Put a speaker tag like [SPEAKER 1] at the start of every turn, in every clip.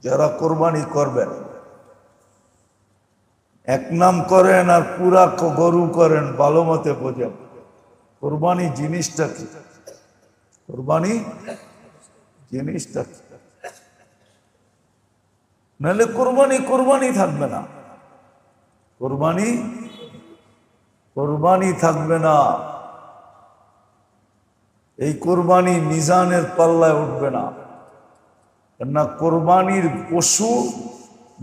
[SPEAKER 1] যারা কোরবানি করবেন, এক নাম করেন আর পুরা গরু করেন, ভালো মতে বোঝেন কোরবানি জিনিসটা কি। কোরবানি জিনিসটা কি, নাহলে কোরবানি কোরবানি থাকবে না। কোরবানি কোরবানি থাকবে না। এই কোরবানি মিজানের পাল্লায় উঠবে না। কেননা কোরবানির পশু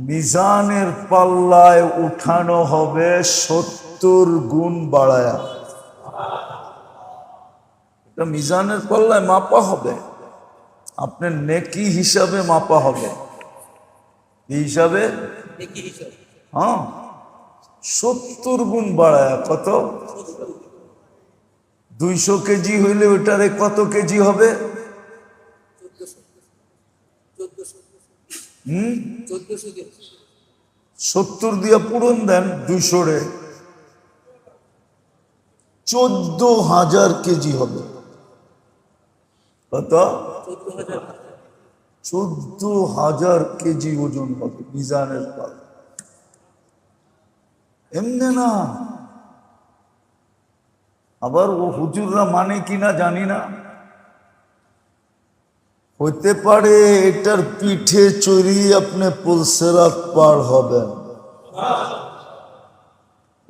[SPEAKER 1] মিজানের পাল্লায় উঠানো হবে 70 গুণ বাড়ায়া। এটা মিজানের পাল্লায় মাপা হবে, আপনার নেকি হিসাবে মাপা হবে। কি হিসাবে? হ্যাঁ, 70 গুণ বাড়ায়া। কত? 200 কেজি হইলে ওটারে কত কেজি হবে? 70 দিয়া পূরণ দেন 200 রে, 14,000 কেজি হবে। কত? 14,000 কেজি ওজন হবে মিজানের পাল। এমনি না। আবার ও হুজুররা মানে কিনা জানি না, হইতে পারে এটার পিঠে চড়িয়ে আপনি পুলসেরাত পার হবেন।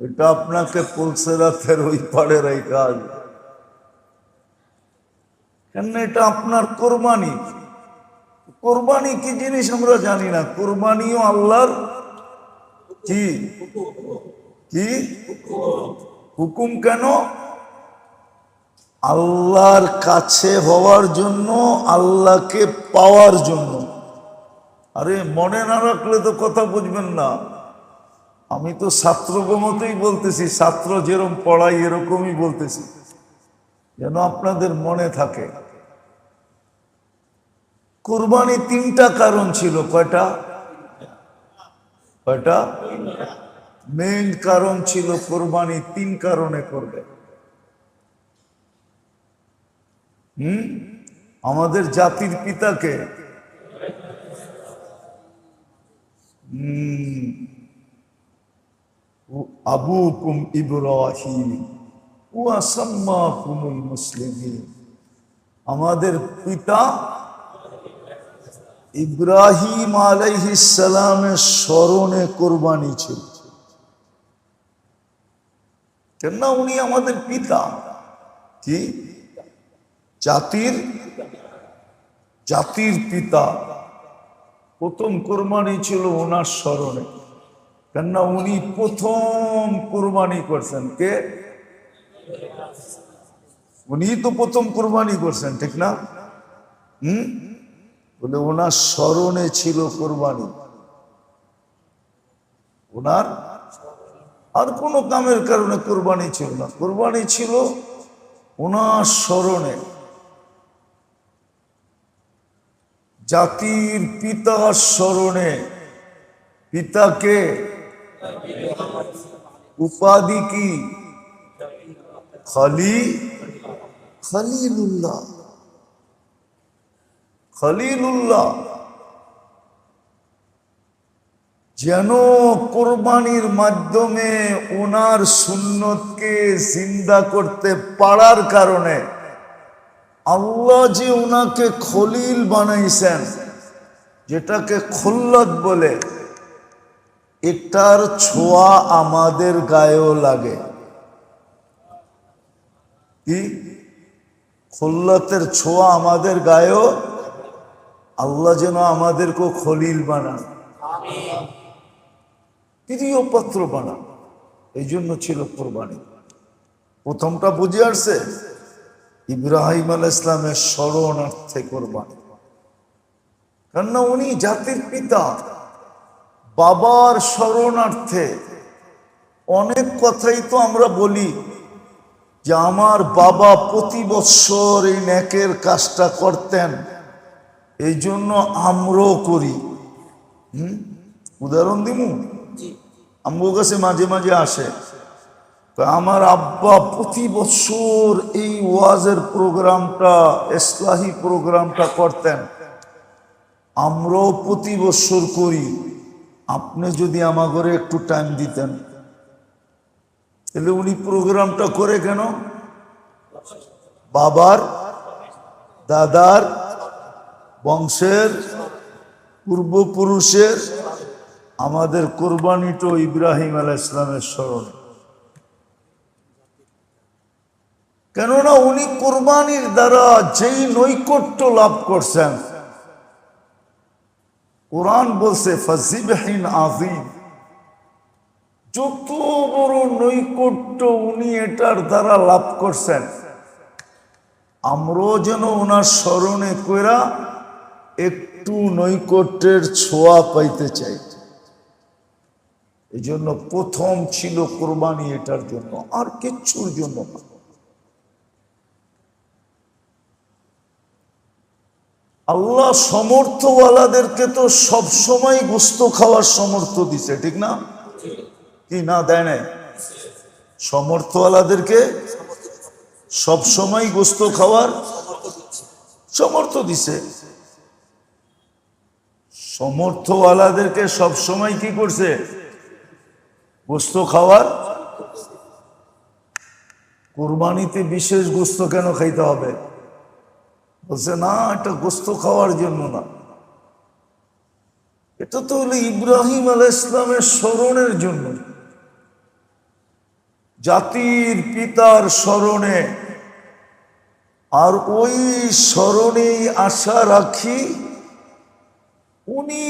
[SPEAKER 1] এটা আপনাকে পুলসেরাতের ওই পাড়ের এই কাজ, কেন এটা আপনার কোরবানি। কোরবানি কি জিনিস আমরা জানি না। কোরবানিও আল্লাহর কি কি হুকুম। কেন? আল্লাহর কাছে হওয়ার জন্য, আল্লাহকে পাওয়ার জন্য। আরে মনে না রাখলে তো কথা বুঝবেন না। আমি তো ছাত্রকে মতোই বলতেছি, ছাত্র যেরকম পড়াই এরকমই বলতেছি, যেন আপনাদের মনে থাকে। কুরবানি 3টা কারণ ছিল। কয়টা? কয়টা? মেইন কারণ ছিল কোরবানি 3 কারণে করবে। আমাদের জাতির পিতাকে আবুকুম ইব্রাহিম ওয়া সাম্মাকুমুল মুসলিমিন। আমাদের পিতা ইব্রাহিম আলাইহিস সালামের স্মরণে কোরবানি ছিল। কেননা উনি আমাদের পিতা। কি? জাতির পিতা। প্রথম কোরবানি ছিল ওনার স্মরণে। কেননা উনি প্রথম কোরবানি করছেন। কে? উনি তো প্রথম কোরবানি করছেন, ঠিক না? বলে ওনার স্মরণে ছিল কোরবানি। ওনার আর কোনো কামের কারণে কোরবানি ছিল না। কোরবানি ছিল ওনার স্মরণে। জাতির পিতার স্মরণে। পিতাকে উপাধি কি? খলিলুল্লাহ। খলিলুল্লাহ। যেন কোরবানির মাধ্যমে ওনার সুন্নতকে জিন্দা করতে পারার কারণে আল্লাহ যে ওনাকে খলিল বানাইছেন, যেটাকে খুল্লত বলে, এটার ছোঁয়া আমাদের গায়েও লাগে। কি? খুল্লতের ছোঁয়া আমাদের গায়েও। আল্লাহ যেন আমাদেরকে খলিল বানান, প্রিয় পাত্র বানান। এই জন্য ছিল কোরবানি। প্রথমটা বুঝে আসছে? ইব্রাহিম আলাইহিস সালামের শরণার্থে কোরবানি। কেননা উনি জাতির পিতা, বাবার শরণার্থে। অনেক কথাই তো আমরা বলি যে আমার বাবা প্রতি বৎসর এই নেকের কাজটা করতেন, এই জন্য আমরাও করি। উদাহরণ দিমু, আমগো কাছে মাঝে মাঝে আসে, আমার আব্বা প্রতি বছর এই ওয়াজের প্রোগ্রামটা, ইসলাহি প্রোগ্রামটা করতেন, আমরাও প্রতি বছর করি। আপনি যদি আমাগরে একটু টাইম দিতেন, তাহলে উনি প্রোগ্রামটা করে কেন? বাবার দাদার বংশের পূর্বপুরুষের আমাদের কোরবানিটো ইব্রাহিম আলাইহিস সালামের স্মরণে। কেননা উনি কোরবানির দ্বারা যেই নৈকট্য লাভ করছেন, কোরআন বলছে ফাযিবহিন আযীম, যত বড় নৈকট্য উনি এটার দ্বারা লাভ করছেন, আমরাও যেন ওনার স্মরণে কইরা একটু নৈকট্যের ছোঁয়া পাইতে চাই। এই জন্য প্রথম ছিল কোরবানি এটার জন্য, আর কিচ্ছুর জন্য না। আল্লাহ সমর্থওয়ালাদেরকে তো সব সময় গোশত খাওয়ার সমর্থ দিছে, ঠিক না? কি না দেয় নাই? সমর্থওয়ালাদেরকে সব সময় গোশত খাওয়ার সমর্থ দিছে। সমর্থওয়ালাদেরকে সব সময় কি করছে? গোশত খাওয়ার। কুরবানিতে বিশেষ গোশত কেন খাইতে হবে? বলছে না, এটা গোশত খাওয়ার জন্য না, এটা তো হলো ইব্রাহিম আলাইহিস সালামের স্মরণের জন্য, জাতির পিতার স্মরণে। আর ওই স্মরণেই আশা রাখি উনি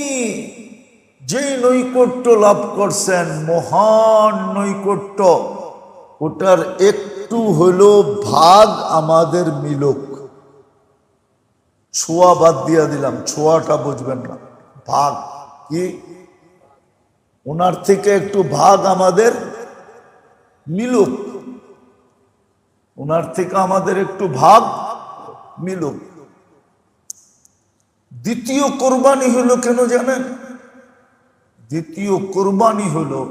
[SPEAKER 1] যেই নৈকট্য লাভ করছেন, মহান নৈকট্য, ওটার একটু হলো ভাগ আমাদের মিলুক। ছোঁয়া বাদ দিয়া দিলাম, ছোঁয়াটা বুঝবেন না। ভাগ কি? ওনার থেকে একটু ভাগ আমাদের মিলুক, ওনার থেকে আমাদের একটু ভাগ মিলুক। দ্বিতীয় কোরবানি হলো কেন জানেন? দ্বিতীয় কোরবানি হলো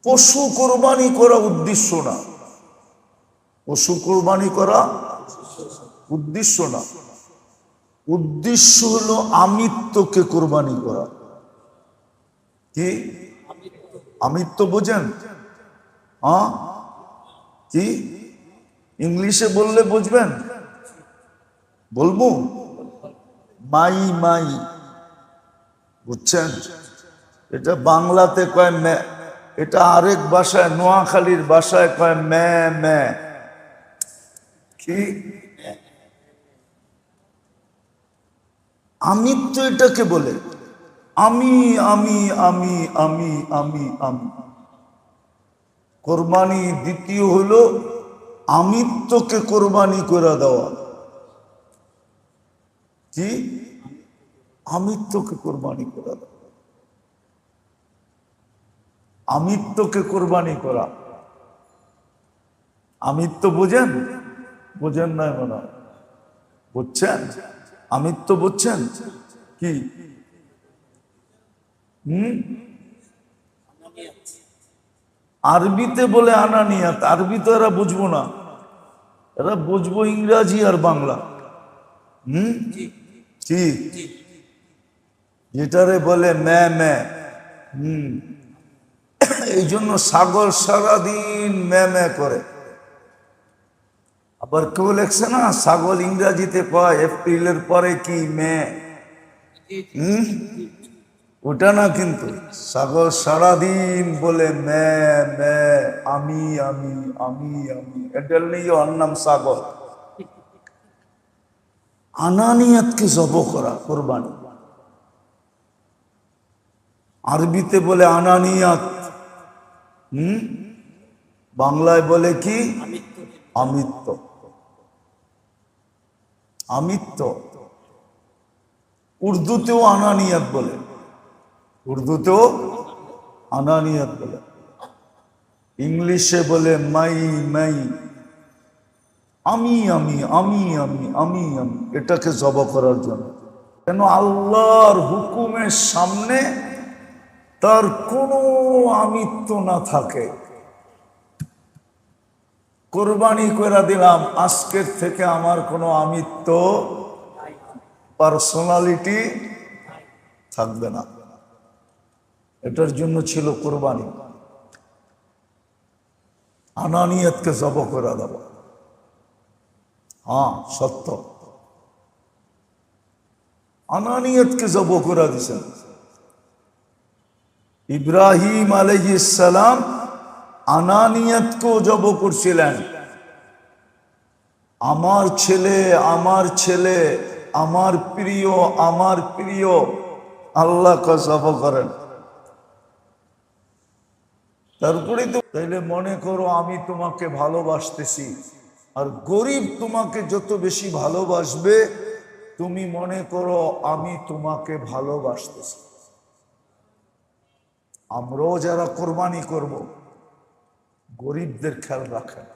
[SPEAKER 1] পশু কোরবানি করা উদ্দেশ্য না, পশু কোরবানি করা উদ্দেশ্য না, উদ্দেশ্য হলো আমিত্বকে কোরবানি করা। কি আমিত্ব বোঝেন? হ্যাঁ, কি ইংলিশে বললে বুঝবেন? বলবো মাই মাই, বুঝছেন? এটা বাংলাতে কয় মে, এটা আরেক ভাষায়, নোয়াখালীর ভাষায় কয় মে মে। কি আমিত্ব এটাকে বলে, আমি আমি আমি আমি আমি আমি। কোরবানি দ্বিতীয় হলো আমিত্বকে কোরবানি করে দেওয়া। কি আমিত্বকে কোরবানি করে দেওয়া, আমিত্বকে কোরবানি করা। আমিত্ব বোঝেন? বোঝেন না মনে হয়। বুঝছেন? আমিত্ব বুঝছেন কি? আরবিতে বলে আনানিয়াত, আরবি তো এরা বুঝবো না, এরা বুঝবো ইংরাজি আর বাংলা। কি যেটারে বলে মে মে। এই জন্য ছাগল সারাদিন মে মে করে। আবার কেউ লেখছে না, ছাগল ইংরাজিতে কয় এপ্রিলের পরে কি মে। ওটা না, কিন্তু ছাগল সারাদিন বলে মে মে, আমি আমি আমি আমি। এটার নিয়ে ওর নাম ছাগল। আনানিয়াতকে জব করা কোরবানি, আরবিতে বলে আনানিয়াত, বাংলায় বলে কি? আমিত্ব। আমিত্ব উর্দুতেও আনানিয়াত বলে, উর্দুতেও আনানিয়াত বলে, ইংলিশে বলে মাই মাই, আমি আমি আমি আমি আমি আমি। এটাকে জব করার জন্য। কেন? আল্লাহর হুকুমের সামনে তার কোনো আমিত্ব না থাকে। কোরবানি করে দিলাম, আজকের থেকে আমার কোনো আমিত্ব পার্সোনালিটি থাকবে না। এটার জন্য ছিল কোরবানি, আনানিয়তকে জব করে দেব। হ্যাঁ, সত্য, আনানিয়তকে জব করে দিয়েছেন। ইব্রাহিম আলাইহিস সালাম আনানিয়তকেও জব করছিলেন। আমার ছেলে, আমার ছেলে, আমার প্রিয়, আমার প্রিয়, আল্লাহকে জব করেন। তারপরে তো তাইলে মনে করো আমি তোমাকে ভালোবাসতেছি, আর গরিব তোমাকে যত বেশি ভালোবাসবে তুমি মনে করো আমি তোমাকে ভালোবাসতেছি। আমরাও যারা কোরবানি করব, গরিবদের খেয়াল রাখেন,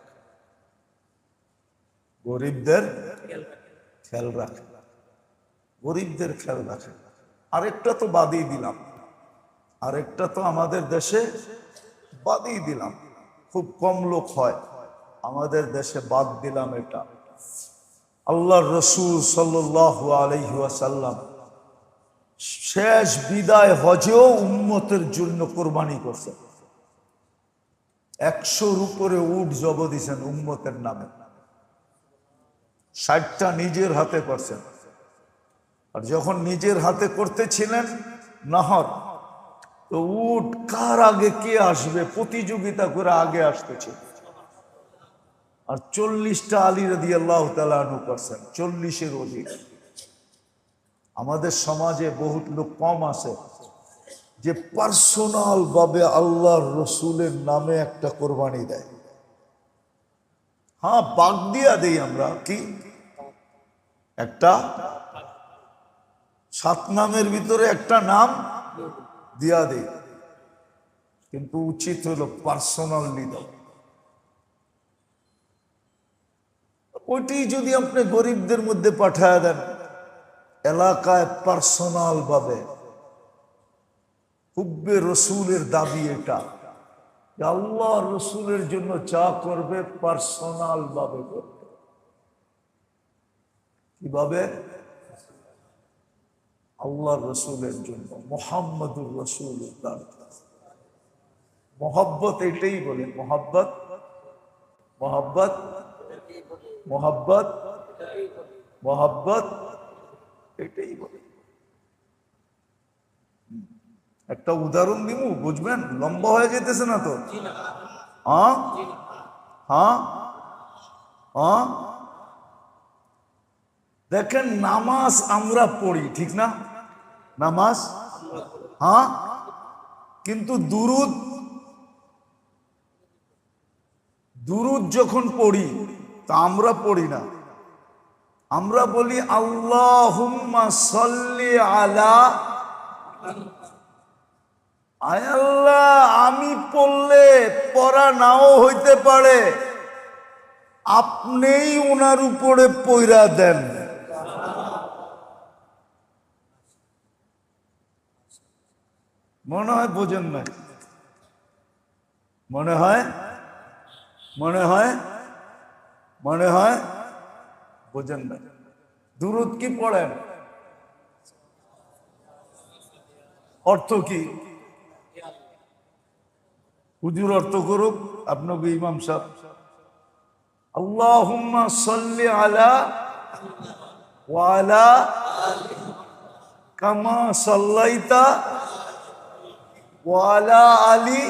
[SPEAKER 1] গরিবদের খেয়াল রাখেন, গরিবদের খেয়াল রাখেন। আরেকটা তো বাদই দিলাম, আরেকটা তো আমাদের দেশে বাদই দিলাম, খুব কম লোক হয় আমাদের দেশে, বাদ দিলাম এটা। আল্লাহর রাসূল সাল্লাল্লাহু আলাইহি ওয়াসাল্লাম শেষ বিদায় হজেও উম্মতের জন্য কোরবানি করছেন। 100-র উপরে উট জব দিয়েছেন উম্মতের নামে, 60টা নিজের হাতে করছেন। আর যখন নিজের হাতে করতেছিলেন নহর, তো উট কার আগে কে আসবে প্রতিযোগিতা করে আগে আসতেছে। আর 40টা আলী রাদিয়াল্লাহু তাআলা আনহু করছেন, 40-এর অধিক। আমাদের সমাজে বহুত লোক কম আছে যে পার্সোনাল ভাবে আল্লাহর রসুলের নামে একটা কোরবানি দেয়। হ্যাঁ, বাগ দিয়া দেই আমরা, কি একটা 7 নামের ভিতরে একটা নাম দিয়া দেই, কিন্তু উচিত হলো পার্সোনালি দাও। ওইটি যদি আপনি গরিবদের মধ্যে পাঠায় দেন, এলাকায় পার্সোনাল ভাবে, হুব্বে রসুলের দাবি এটা, আল্লাহ রসুলের জন্য যা করবে পার্সোনাল ভাবে করবে। কিভাবে? আল্লাহ রসুলের জন্য, মুহাম্মদুর রাসূলুল্লাহ। মোহাব্বত এটাই বলে, মোহাব্বত, মোহাব্বত, মোহাব্বত, মোহাব্বত এটাই বলে। একটা উদাহরণ দিব, বুঝবেন, লম্বা হয়ে যেতেছে না তো? হ্যাঁ হ্যাঁ হ্যাঁ, দেখেন নামাজ আমরা পড়ি, ঠিক না? নামাজ, হ্যাঁ, কিন্তু দুরুদ, দুরুদ যখন পড়ি তা আমরা পড়ি না, আমরা বলি আল্লাহুম্মা সাল্লি আলা। আয় আল্লাহ, আমি পড়লে পড়া নাও হইতে পারে, আপনিই ওনার উপরে পয়রা দেন। মনে হয় বোঝেন না, মনে হয়, মনে হয়, মনে হয় বোঝেন না। দুরূদ কি পড়েন? অর্থ কি? হুজুর অর্থ করুক, আপনাকে ইমাম সাহেব। আল্লাহুম্মা সাল্লি আলা ওয়া আলা কামা সাল্লাইতা ওয়া আলা আলি।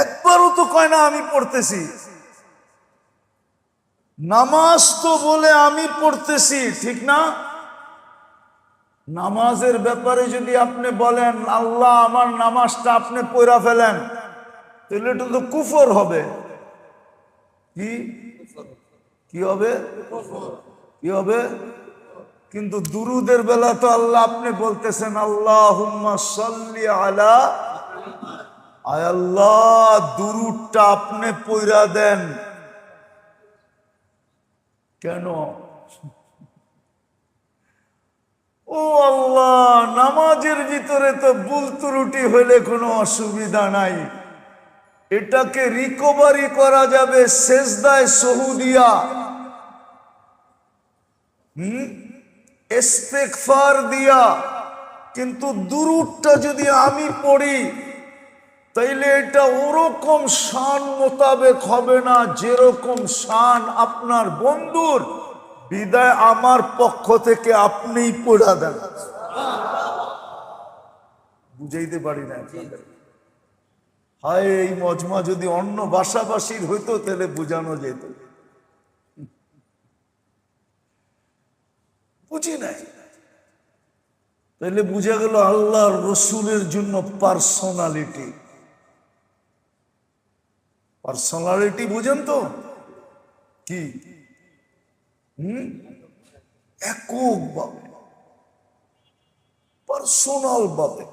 [SPEAKER 1] একবারও তো কয় না আমি পড়তেছি। নামাজ তো বলে আমি পড়তেছি, ঠিক না? নামাজের ব্যাপারে যদি আপনি বলেন আল্লাহ আমার নামাজটা আপনি পড়া ফেলেন, তাহলে এটা তো কুফর হবে। কি কি হবে? কি হবে? কিন্তু দুরুদের বেলা তো আল্লাহ আপনি বলতেছেন আল্লাহুম্মা সাল্লি আলা, আয় আল্লাহ দুরুদটা আপনি পড়া দেন। কেন? ও আল্লাহ, নামাজের ভিতরে তো ভুল ত্রুটি হইলে কোনো অসুবিধা নাই, এটাকে রিকভারি করা যাবে সেজদায় সহুদিয়া। ইস্তেগফার দিয়া, কিন্তু দুরূদটা যদি আমি পড়ি তাইলে এটা ওরকম শান মোতাবেক হবে না যেরকম শান আপনার বন্ধুর। বিদায় আমার পক্ষ থেকে আপনিই পড়া দেন। বুঝাইতে পারি না আপনাদের। হায়, এই মজমা যদি অন্য ভাষাভাষীর হইতো তাহলে বুঝানো যেত। বুঝি নাই, তাহলে বুঝা গেল আল্লাহর রসুলের জন্য পার্সোনালিটি। পার্সোনালিটি বুঝেন তো কি? এককভাবে, পার্সোনাল ভাবে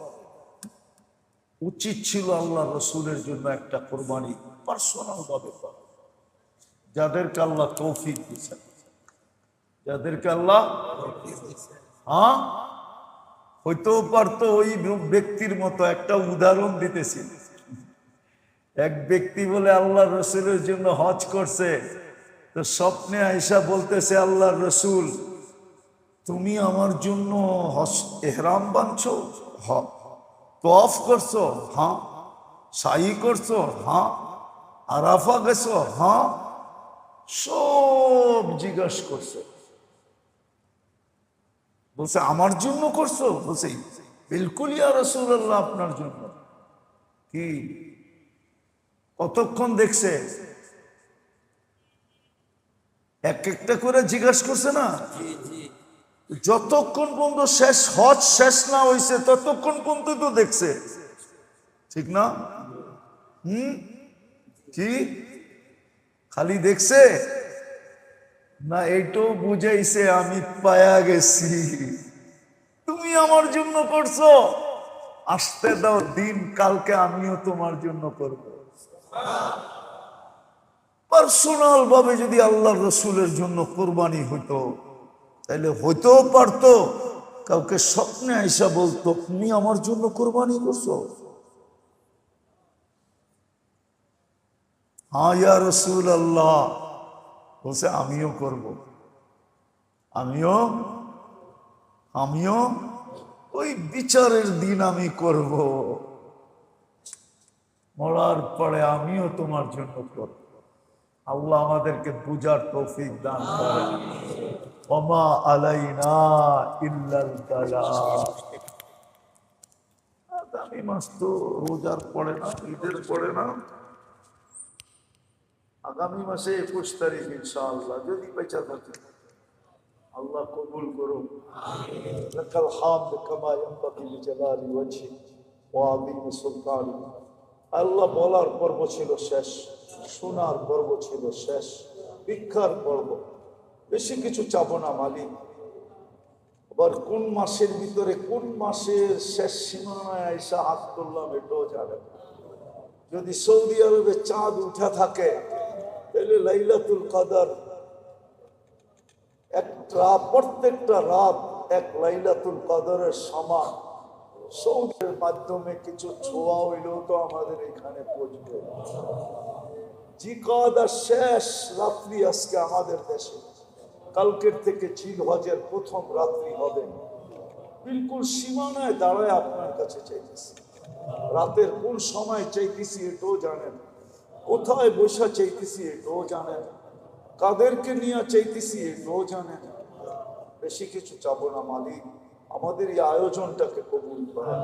[SPEAKER 1] উচিত ছিল আল্লাহ রসুলের জন্য একটা কোরবানি পার্সোনাল ভাবে। যাদেরকে আল্লাহ তৌফিক দিয়েছেন, যাদেরকে আল্লাহ, হ্যাঁ, হইতেও পারতো ওই ব্যক্তির মতো। একটা উদাহরণ দিতেছি। এক ব্যক্তি বলে আল্লাহ রসুলের জন্য হজ করছে, তো স্বপ্নে আয়েশা বলতেছে, আল্লাহ রসুল তুমি আমার জন্য এহরাম বাঁধছো? হ্যাঁ। তওয়াফ করছো? হ্যাঁ। সাই করছো? হ্যাঁ। আরাফা গেছো? হ্যাঁ। সব জিজ্ঞাসা করছে। বলছে আমার জন্য করছো? বলছে বিলকুল ইয়া রাসূলুল্লাহ, আপনার জন্য। কি কতক্ষণ দেখছে? এক একটা করে জিজ্ঞাসা করছে না? যতক্ষণ পর্যন্ত শেষ হজ শেষ না হয়েছে ততক্ষণ পর্যন্ত তো দেখছে, ঠিক না? কি খালি দেখছে না, এইটাও বুঝাইছে আমি পায়া গেছি, তুমি আমার জন্য করছো, আসতে দাও দিন, কালকে আমিও তোমার জন্য করব। পার্সোনাল ভাবে যদি আল্লাহ রসুলের জন্য কোরবানি হইতো তাহলে হইতেও পারতো কাউকে স্বপ্নে আইসা বলতো তুমি আমার জন্য কোরবানি করছো? হ্যাঁ ইয়া রাসূলুল্লাহ। বলছে আমিও করব, আমিও আমিও ওই বিচারের দিন আমি করব, মরার পরে আমিও তোমার জন্য করব। আল্লাহ আমাদেরকে বুঝার তৌফিক দান করেন। ওমা আলাইনা ইল্লাল বালাগ। আগামী মাস তো রোজার পড়ে না, ঈদের পড়ে না। আগামী মাসে 21 তারিখ ইনশাআল্লাহ, যদি বেঁচে থাকে। আল্লাহ কবুল করুন। লাকাল হামদ কামা ইয়ানবাগি লিজালালি ওয়াজহি ওয়া আযীমি সুলতানি। আল্লাহ বলার পর্ব ছিল শেষ, শোনার পর্ব ছিল শেষ, ভিক্ষার পর্ব। বেশি কিছু চাবো না মালিক। আবার কোন মাসের ভিতরে কোন মাসের শেষ সীমানায় আইসা হাত তুললাম এটাও জানে। যদি সৌদি আরবে চাঁদ উঠা থাকে তাহলে লাইলাতুল কদর একটা, প্রত্যেকটা রাত এক লাইলাতুল কদরের সমান। সৌদির মাধ্যমে কিছু ছোঁয়া হইলেও তো আমাদের এখানে পৌঁছবে। জিকাদা শেষ রাত্রি আজকে আমাদের দেশে, কালকের থেকে জিল হজের প্রথম রাত্রি হবে। বিলকুল সীমানায় দাঁড়ায় আপনার কাছে চাইতেছি, রাতের কোন সময় চাইতেছি এটাও জানেন, কোথায় বসা চাইতেছি এটাও জানেন, কাদেরকে নিয়ে চাইতেছি এটাও জানেন। বেশি কিছু চাবো না মালিক, আমাদের এই আয়োজনটাকে কবুল করেন,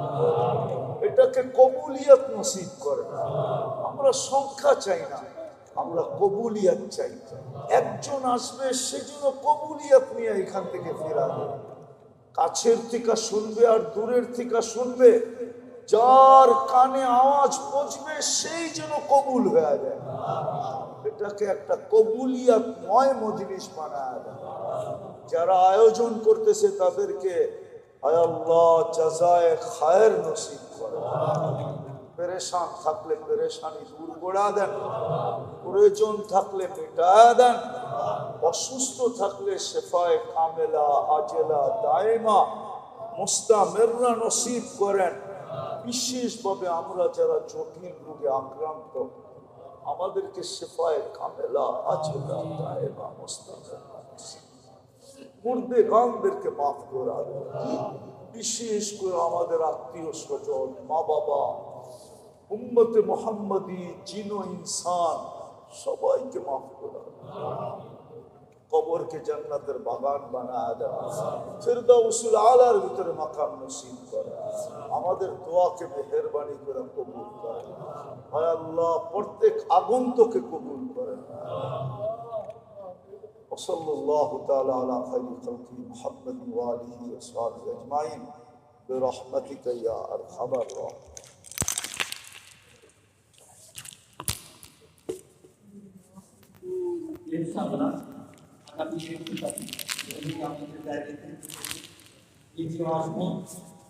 [SPEAKER 1] এটাকে কবুলিয়াত নসিব করেন। আমরা সংখ্যা চাই না, আমরা কবুলিয়াত চাই। একজন আসবে সেজন্য কবুলিয়াত নিয়ে এখান থেকে ফেরাবে। কাছের থেকে শুনবে আর দূরের থেকে শুনবে, যার কানে আওয়াজ পৌঁছবে সেই যেন কবুল হয়ে যায়। এটাকে একটা কবুলিয়াতময় মজলিস বানায় দেয়। যারা আয়োজন করতেছে তাদেরকে আয় আল্লাহ জাযায়ে খায়ের নসিব করে। পেরেশান থাকলে পেরেশানি দূর করে দেন, প্রয়োজন থাকলে মেটায় দেন, অসুস্থ থাকলে শেফায়ে কামেলা আজেলা দায়েমা মুস্তামিররা নসিব করেন। বিশেষভাবে আমরা যারা জটিল রোগে আক্রান্ত, আমাদেরকে শেফায়ে কামেলা আজেলা দায়েমা মুস্তামিররা মুর্দেগানদেরকে মাফ করা, বিশেষ করে আমাদের আত্মীয় স্বজন, মা বাবা, উম্মতে মোহাম্মদী, জিন ও ইনসান সবাইকে মাফ করা, কবরকে জান্নাতের বাগান বানায় দেওয়া, ফিরদাউসুল আলার ভিতরে মাকাম নসিব করে, আমাদের দোয়াকে মেহেরবানি করে কবুল করে। হায় আল্লাহ, প্রত্যেক আগন্তকে কবুল করে। ওয়াসাল্লাল্লাহু তাআলা আলা খায়রি খালকি মুহাম্মাদ ওয়া আলিহি ওয়া সাহবিহি আজমাইন বিরহমাতিকা ইয়া আরহামার রাহিমিন।
[SPEAKER 2] ইনশাআল্লাহ আগামী আমাদের দায়িত্বে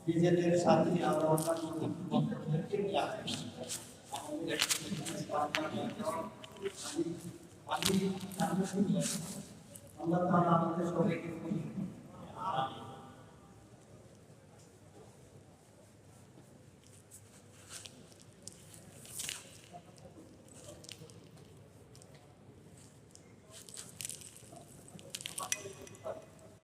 [SPEAKER 2] নিজেদের সাথে আমরা আল্লাহ তাআলা আমাদের সবাইকে